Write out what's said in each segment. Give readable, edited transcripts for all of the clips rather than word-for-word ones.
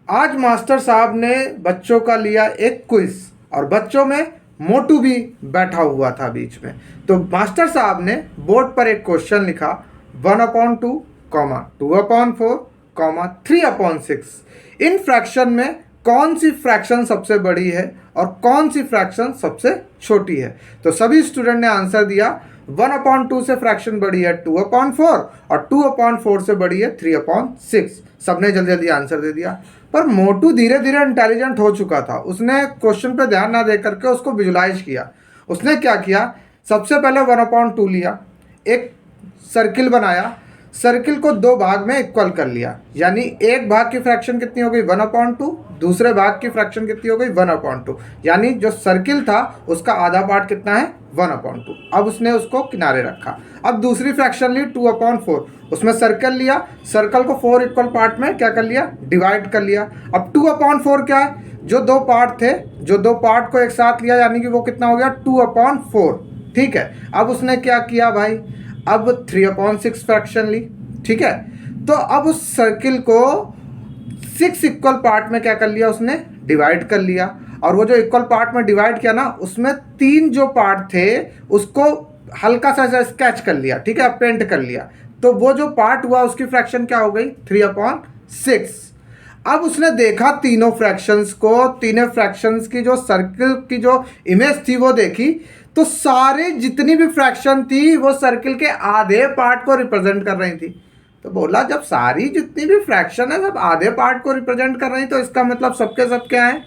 आज मास्टर साहब ने बच्चों का लिया एक क्विज और बच्चों में मोटू भी बैठा हुआ था बीच में। तो मास्टर साहब ने बोर्ड पर एक क्वेश्चन लिखा 1/2, 2/4, 3/6। इन फ्रैक्शन में कौन सी फ्रैक्शन सबसे बड़ी है और कौन सी फ्रैक्शन सबसे छोटी है। तो सभी स्टूडेंट ने आंसर दिया 1/2 से फ्रैक्शन बड़ी है 2/4 और 2/4 से बड़ी है 3/6। सबने जल्दी जल्दी आंसर दे दिया। पर मोटू धीरे धीरे इंटेलिजेंट हो चुका था। उसने क्वेश्चन पे ध्यान ना दे करके उसको विजुलाइज किया। उसने क्या किया, सबसे पहले 1/2 लिया, एक सर्किल बनाया, सर्किल को दो भाग में इक्वल कर लिया, यानी एक भाग की फ्रैक्शन कितनी हो गई 1/2, दूसरे भाग की फ्रैक्शन कितनी हो गई 1/2, यानी जो सर्किल था उसका आधा पार्ट कितना है 1/2। अब उसने उसको किनारे रखा। अब दूसरी फ्रैक्शन ली 2/4, उसमें सर्कल लिया, सर्कल को 4 इक्वल पार्ट में क्या कर लिया, डिवाइड कर लिया। अब 2/4 क्या है, जो दो पार्ट थे, जो दो पार्ट को एक साथ लिया, यानी कि वो कितना हो गया 2/4। ठीक है। अब उसने क्या किया भाई, अब 3/6 फ्रैक्शन ली। ठीक है। तो अब उस सर्किल को 6 इक्वल पार्ट में क्या कर लिया, उसने डिवाइड कर लिया। और वो जो इक्वल पार्ट में डिवाइड किया ना, उसमें 3 जो पार्ट थे उसको हल्का सा स्केच कर लिया। ठीक है, पेंट कर लिया। तो वो जो पार्ट हुआ उसकी फ्रैक्शन क्या हो गई 3/6। अब उसने देखा तीनों फ्रैक्शंस को, तीनों फ्रैक्शंस की जो सर्किल की जो इमेज थी वो देखी, तो सारे जितनी भी फ्रैक्शन थी वो सर्किल के आधे पार्ट को रिप्रेजेंट कर रही थी। तो बोला जब सारी जितनी भी फ्रैक्शन है सब आधे पार्ट को रिप्रेजेंट कर रही, तो इसका मतलब सबके सब क्या है,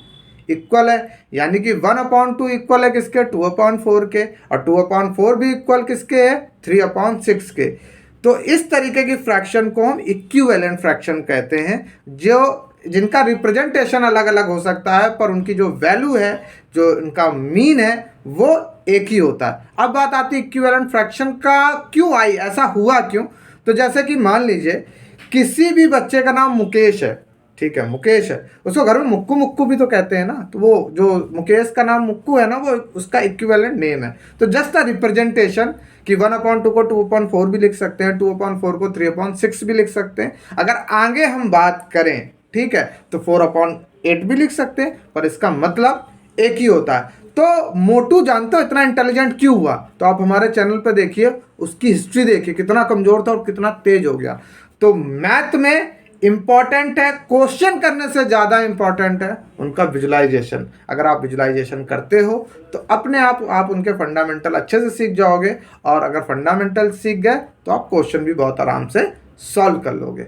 इक्वल है। यानी कि 1/2 इक्वल है किसके 2/4 के, और 2/4 भी इक्वल किसके है 3/6 के। तो इस तरीके की फ्रैक्शन को हम इक्विवेलेंट फ्रैक्शन कहते हैं, जो जिनका रिप्रेजेंटेशन अलग अलग हो सकता है पर उनकी जो वैल्यू है, जो उनका मीन है, वो एक ही होता है। अब बात आती है इक्विवेलेंट फ्रैक्शन का क्यों आई, ऐसा हुआ क्यों। तो जैसे कि मान लीजिए किसी भी बच्चे का नाम मुकेश है, ठीक है, मुकेश है, उसको घर में मुक्कू मुक्कू भी तो कहते हैं ना, तो वो जो मुकेश का नाम मुक्कू है ना, वो उसका इक्विवेलेंट नेम है। तो जस्ट अ रिप्रेजेंटेशन कि 1/2 को 2/4 भी लिख सकते हैं, 2/4 को 3/6 भी लिख सकते हैं। अगर आगे हम बात करें, ठीक है, तो 4/8 भी लिख सकते हैं, पर इसका मतलब एक ही होता है। तो मोटू जानते हो इतना इंटेलिजेंट क्यों हुआ, तो आप हमारे चैनल पे देखिए, उसकी हिस्ट्री देखिए, कितना कमजोर था और कितना तेज हो गया। तो मैथ में इंपॉर्टेंट है, क्वेश्चन करने से ज़्यादा इंपॉर्टेंट है उनका विजुलाइजेशन। अगर आप विजुलाइजेशन करते हो तो अपने आप उनके फंडामेंटल अच्छे से सीख जाओगे, और अगर फंडामेंटल सीख गए तो आप क्वेश्चन भी बहुत आराम से सॉल्व कर लोगे।